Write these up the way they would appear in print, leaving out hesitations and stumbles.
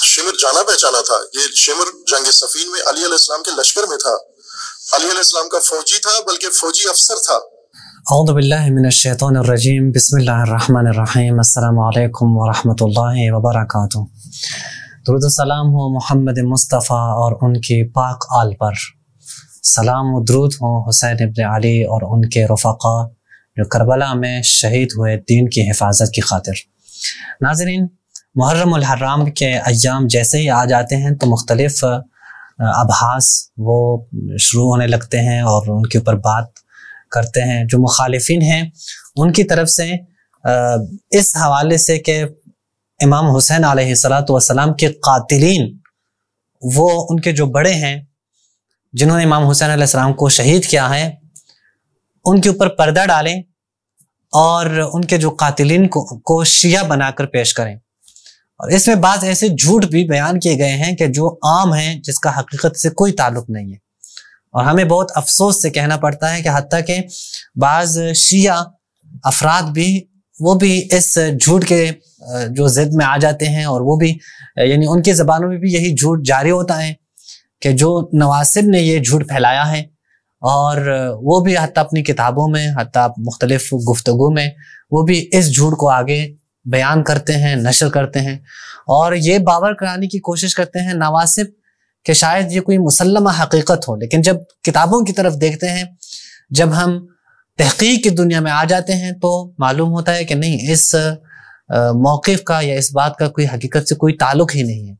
Shimmer जाना पहचाना था। ये शिमर जंग सफीन में अली अलैहिस्सलाम के लश्कर में था। अली अलैहिस्सलाम का फौजी था, बल्कि फौजी अफसर था। औज़ु बिल्लाहि मिनश्शैतानिर्रजीम, बिस्मिल्लाहिर्रहमानिर्रहीम, अस्सलामु अलैकुम व रहमतुल्लाहि व बरकातुहू। दुरूद सलाम हो मोहम्मद मुस्तफ़ा और उनकी पाक आल पर। सलाम व दुरूद हो हुसैन इब्न अली और उनके रफ़क़ा जो करबला में शहीद हुए दीन की हिफाजत की खातिर। नाज़रीन, मुहर्रम उल हर्राम के अय्याम जैसे ही आ जाते हैं तो मुख्तलिफ़ अबहास वो शुरू होने लगते हैं और उनके ऊपर बात करते हैं। जो मुखालिफिन हैं उनकी तरफ से इस हवाले से कि इमाम हुसैन अलैहिस्सलातु वस्सलाम के कातिलीन, वो उनके जो बड़े हैं जिन्होंने इमाम हुसैन अलैहिस्सलाम को शहीद किया है, उनके ऊपर पर्दा डालें और उनके जो कातिलीन को शिया बनाकर पेश करें। और इसमें बाज़ ऐसे झूठ भी बयान किए गए हैं कि जो आम हैं, जिसका हकीकत से कोई ताल्लुक नहीं है। और हमें बहुत अफसोस से कहना पड़ता है कि हत्ता के बाज़ शिया अफराद भी वो भी इस झूठ के जो ज़िद में आ जाते हैं और वो भी यानी उनकी ज़बानों में भी यही झूठ जारी होता है कि जो नवासिब ने ये झूठ फैलाया है, और वो भी हत्ता अपनी किताबों में, हत्ता मुख्तलिफ गुफ्तगू में वो भी इस झूठ को आगे बयान करते हैं, नशर करते हैं और ये बावर कराने की कोशिश करते हैं नवासिब कि शायद ये कोई मुसल्लमा हकीकत हो। लेकिन जब किताबों की तरफ देखते हैं, जब हम तहकीक की दुनिया में आ जाते हैं, तो मालूम होता है कि नहीं, इस मौक़िफ़ का या इस बात का कोई हकीकत से कोई ताल्लुक ही नहीं है।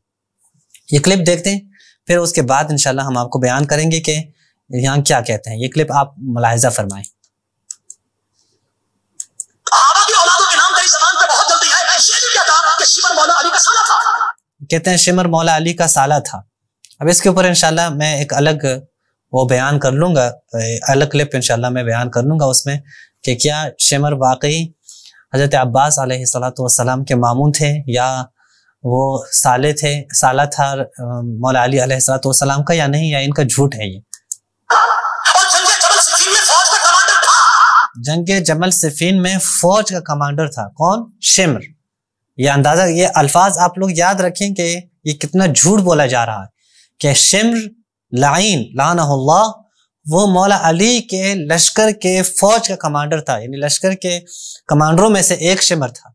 ये क्लिप देखते हैं, फिर उसके बाद इंशाल्लाह हम आपको बयान करेंगे कि यहाँ क्या कहते हैं। ये क्लिप आप मुलाहिजा फरमाएं। कहते हैं शिमर मौला अली का साला था। अब इसके ऊपर इंशाल्लाह मैं एक अलग वो बयान कर लूँगा, अलग क्लिप इंशाल्लाह मैं बयान कर लूँगा उसमें कि क्या शिमर वाकई हज़रत अब्बास अलैहिस्सलातु वस्सलाम के मामून थे या वो साला था मौला अली अलैहिस्सलातु वस्सलाम का या नहीं, या इनका झूठ है। ये जंग जमल सिफीन में फौज का कमांडर था कौन? शिमर। ये अंदाजा, ये अल्फाज आप लोग याद रखें कि ये कितना झूठ बोला जा रहा है कि शिमर लाइन लानहुल्लाह वो मौला अली के लश्कर के फौज का कमांडर था, यानी लश्कर के कमांडरों में से एक शिमर था।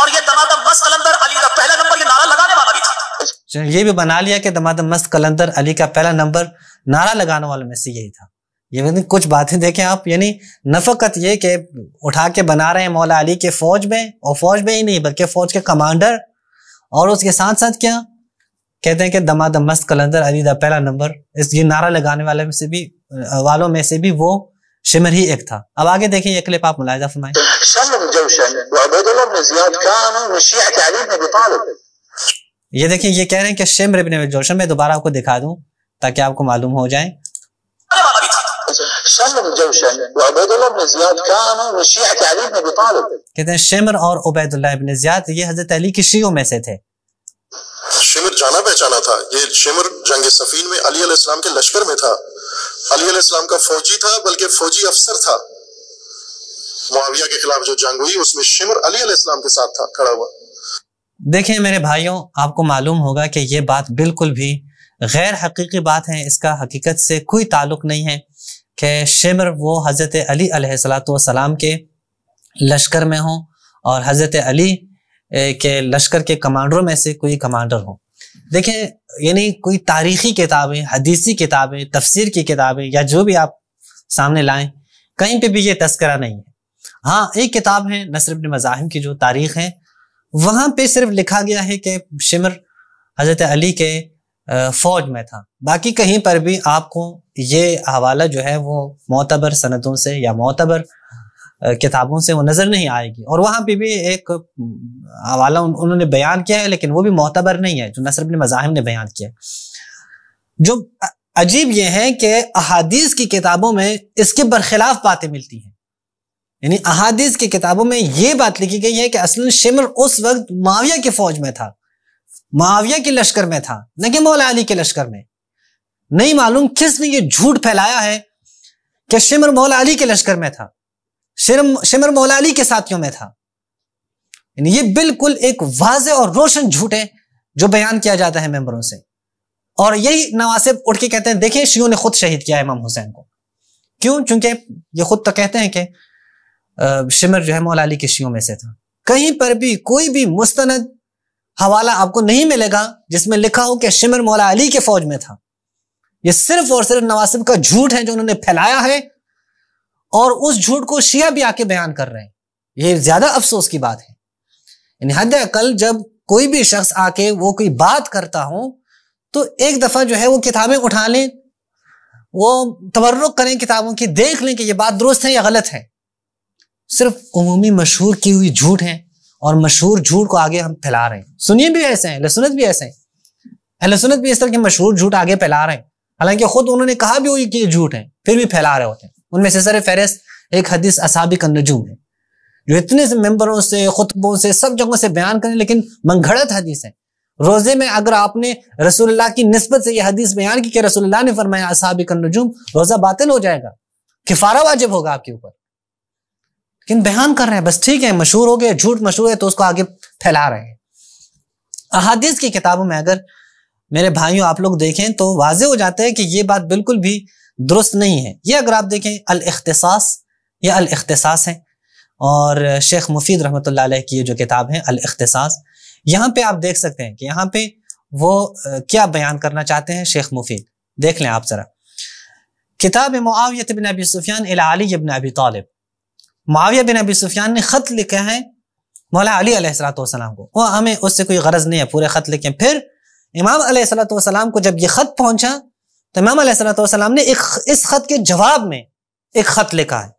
और ये दमादम मस्त कलंदर अली का पहला नंबर ये नारा लगाने वाला भी था। ये भी बना लिया कि दमादम मस्त कलंदर अली का पहला नंबर नारा लगाने वालों में से यही था। ये कुछ बातें देखें आप, यानी नफकत ये कि उठा के बना रहे हैं मौला अली के फौज में, और फौज में ही नहीं बल्कि फौज के कमांडर, और उसके साथ साथ क्या कहते हैं कि दमादम मस्त कलंदर अली का पहला नंबर, इस ये नारा लगाने वालों में से भी वो शिमर ही एक था। अब आगे देखिए ये क्लिप आप मुलाहिजा फरमाएं। ये देखिए, ये कह रहे हैं कि शिमर इब्न जोशन, मैं दोबारा आपको दिखा दूं ताकि आपको मालूम हो जाए। कहते हैं शिमर और उबैदुल्लाह इब्न ज़ियाद ये हजरत अली की शियों में से थे। शिमर जाना पहचाना था। ये शिमर जंग सफीन में अली अलैहिस्सलाम के लश्कर में था। अली अलैहिस्सलाम का फौजी था, बल्कि फौजी अफसर था। मुआविया के खिलाफ जो जंग हुई उसमें शिमर अली अलैहिस्सलाम के साथ था खड़ा हुआ। देखें मेरे भाइयों, आपको मालूम होगा कि ये बात बिल्कुल भी गैर हकीकी बात है, इसका हकीकत से कोई ताल्लुक नहीं है कि शिमर वो हज़रत अली अलैहिस्सलातु वस्सलाम के लश्कर में हो और हज़रत अली के लश्कर के कमांडरों में से कोई कमांडर हो। देखें, यानी कोई तारीख़ी किताबें, हदीसी किताबें, तफसीर की किताबें या जो भी आप सामने लाएं, कहीं पे भी ये तस्करा नहीं है। हाँ, एक किताब है नस्र इब्न मज़ाहिम की जो तारीख़ है, वहाँ पे सिर्फ लिखा गया है कि शिमर हज़रत अली के फौज में था। बाकी कहीं पर भी आपको ये हवाला जो है वो मोतबर सनदों से या मोतबर किताबों से वो नजर नहीं आएगी। और वहाँ पे भी एक हवाला उन्होंने बयान किया है, लेकिन वो भी मोतबर नहीं है जो नस्र इब्न मज़ाहिम ने बयान किया। जो अजीब ये है कि अहादीस की किताबों में इसके बरखिलाफ बातें मिलती हैं। यानी अहादीस की किताबों में ये बात लिखी गई है कि असल शिमर उस वक्त मुआविया की फौज में था, मुआविया के लश्कर में था, न कि मौला अली के लश्कर में। नहीं मालूम किसने ये झूठ फैलाया है कि शिमर मौला अली के लश्कर में था, शिमर मौला अली के साथियों में था। یعنی یہ بالکل ایک واضح اور روشن جھوٹ ہے جو بیان کیا جاتا ہے ممبروں سے. اور یہی نواسب اٹھ کے کہتے ہیں دیکھیں شیعوں نے خود شہید کیا امام حسین کو. کیوں؟ چونکہ یہ خود تو کہتے ہیں کہ شمر جو ہے مولا علی کے شیعوں میں سے تھا. کہیں پر بھی کوئی بھی مستند حوالہ آپ کو نہیں ملے گا جس میں لکھا ہو کہ شمر مولا علی کے فوج میں تھا. یہ صرف اور صرف نواسب کا جھوٹ ہے جو انہوں نے پھیلایا ہے، اور اس جھوٹ کو شیعہ بھی آ کے بیان کر رہے ہیں. یہ زیادہ افسوس کی بات ہے. یعنی حد اقل جب کوئی بھی شخص آ کے وہ کوئی بات کرتا ہو تو ایک دفعہ جو ہے وہ کتابیں اٹھا لیں، وہ تبرک کریں کتابوں کی، دیکھ لیں کہ یہ بات درست ہے یا غلط ہے. صرف عمومی مشہور کی ہوئی جھوٹ ہیں، اور مشہور جھوٹ کو آگے ہم پھیلا رہے ہیں. سنیے بھی ایسے ہیں، اہل سنت بھی ایسے ہیں، اہل سنت بھی اس طرح کے مشہور جھوٹ آگے پھیلا رہے ہیں، حالانکہ خود انہوں نے کہا بھی ہوئی کہ یہ جھوٹ ہے، پھر بھی پھیلا رہے ہوتے ہیں. ان میں سے سر فہرست ایک حدیث اصحاب النجوم ہے جو اتنے سے ممبروں سے، خطبوں سے، سب جگہوں سے بیان کریں، لیکن منگھڑت حدیث ہے. روزے میں اگر آپ نے رسول اللہ کی نسبت سے یہ حدیث بیان کی کہ رسول اللہ نے فرمایا اصحاب النجوم، روزہ باطل ہو جائے گا، کفارہ واجب ہوگا آپ کے اوپر. لیکن بیان کر رہے ہیں، بس ٹھیک ہے مشہور ہو گئے، جھوٹ مشہور ہے تو اس کو آگے پھیلا رہے ہیں. احادیث کی کتابوں میں اگر میرے بھائیوں آپ لوگ دیکھیں تو واضح ہو جاتا ہے کہ یہ بات بالکل بھی درست نہیں ہے. یہ اگر آپ دیکھیں الاختصاص، یہ الاختصاص ہے، اور شیخ مفید رحمۃ اللہ علیہ کی یہ جو کتاب ہے الاختصاص، یہاں پہ آپ دیکھ سکتے ہیں کہ یہاں پہ وہ کیا بیان کرنا چاہتے ہیں شیخ مفید. دیکھ لیں آپ ذرا، کتاب معاویہ بن ابی سفیان الی علی بن ابی طالب. معاویہ بن ابی سفیان نے خط لکھا ہے مولا علی علیہ الصلوۃ والسلام کو، وہ ہمیں اس سے کوئی غرض نہیں ہے پورے خط لکھیں. پھر امام علیہ الصلوۃ والسلام کو جب یہ خط پہنچا تو امام علیہ الصلوۃ والسلام نے اس خط کے جواب میں ایک خط لکھا ہے،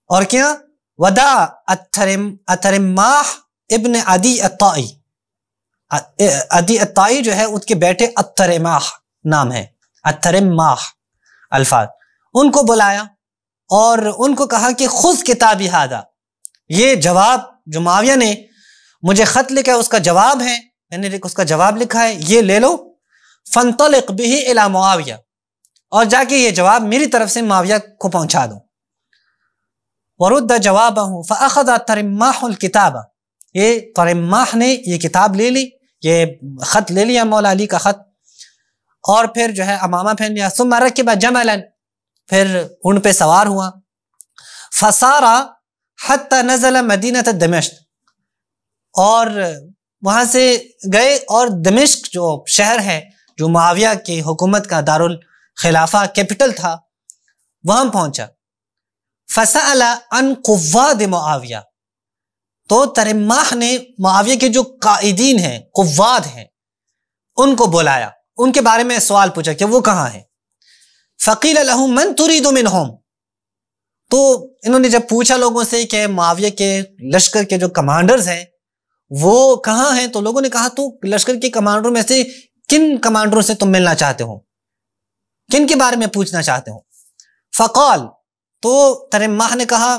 اور کیا؟ وداع اترماح ابن عدی الطائی. عدی الطائی جو ہے اس کے بیٹے اترماح نام ہے، اترماح الفاظ، ان کو بلایا اور ان کو کہا کہ خذ کتابی ھذا، یہ جواب جو معاویہ نے مجھے خط لکھا ہے اس کا جواب ہے، میں نے اس کا جواب لکھا ہے، یہ لے لو. فانطلق به الی معاویہ، اور جا کے یہ جواب میری طرف سے معاویہ کو پہنچا دو. ورد جوابہ فاخذ ترماح الکتاب، یہ ترماح نے یہ کتاب لے لی، یہ خط لے لیا مولا علی کا خط، اور پھر جو ہے امامہ پہن لیا. ثم رکب جملا، پھر اونٹ پہ سوار ہوا. فسار حتی نزل مدینہ دمشق، اور وہاں سے گئے اور دمشق جو شہر ہے جو معاویہ کی حکومت کا دارالخلافہ کیپٹل تھا وہاں پہنچا. فسأل عن قواد معاویہ، تو ترماح نے معاویہ کے جو قائدین ہیں، قواد ہیں، ان کو بلایا، ان کے بارے میں سوال پوچھا کہ وہ کہاں ہیں. فقیل له من تريد منهم، تو انہوں نے جب پوچھا لوگوں سے کہ معاویہ کے لشکر کے جو کمانڈرز ہیں وہ کہاں ہیں، تو لوگوں نے کہا تو لشکر کے کمانڈروں میں سے کن کمانڈروں سے تم ملنا چاہتے ہو، کن کے بارے میں پوچھنا چاہتے ہو. فقال، تو ترماح نے کہا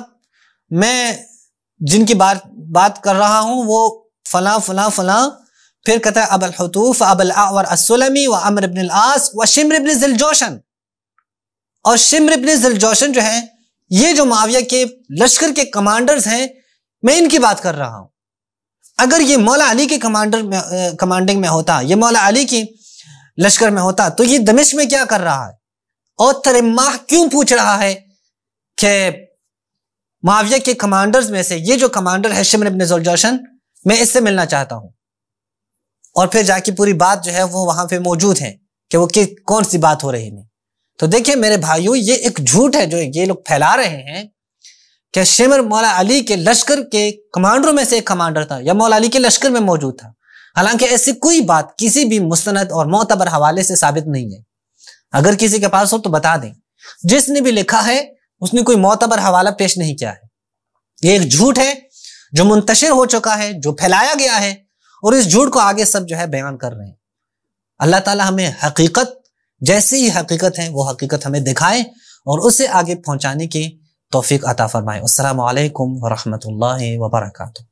میں جن کی بات کر رہا ہوں وہ فلاں فلاں فلاں. پھر کہتا ہے ابو الحطوف ابو الاعور السلمی و عمرو بن العاص و شمر بن ذوالجوشن، اور شمر بن ذوالجوشن جو ہیں یہ جو معاویہ کے لشکر کے کمانڈرز ہیں، میں ان کی بات کر رہا ہوں. اگر یہ مولا علی کے کمانڈنگ میں ہوتا، یہ مولا علی کی لشکر میں ہوتا، تو یہ دمشق میں کیا کر رہا ہے، اور ترماح کیوں پوچھ رہا ہے کہ معاویہ کے کمانڈرز میں سے یہ جو کمانڈر ہے شمر بن ذوالجوشن، میں اس سے ملنا چاہتا ہوں. اور پھر جا کے پوری بات جو ہے وہ وہاں پہ موجود ہے کہ وہ کون سی بات ہو رہی ہے. تو دیکھیں میرے بھائیوں، یہ ایک جھوٹ ہے جو یہ لوگ پھیلا رہے ہیں کہ شمر مولا علی کے لشکر کے کمانڈروں میں سے ایک کمانڈر تھا یا مولا علی کے لشکر میں موجود تھا، حالانکہ ایسی کوئی بات کسی بھی مستند اور معتبر حوالے سے ثابت نہیں ہے. اگر کسی کے پاس ہو تو بتا دیں. جس نے بھی لکھا ہے اس نے کوئی معتبر حوالہ پیش نہیں کیا ہے. یہ ایک جھوٹ ہے جو منتشر ہو چکا ہے، جو پھیلایا گیا ہے، اور اس جھوٹ کو آگے سب جو ہے بیان کر رہے ہیں. اللہ تعالی ہمیں حقیقت جیسی ہی حقیقت ہے وہ حقیقت ہمیں دکھائے اور اسے آگے پہنچانے کی توفیق عطا فرمائے. السلام علیکم ورحمۃ اللہ وبرکاتہ.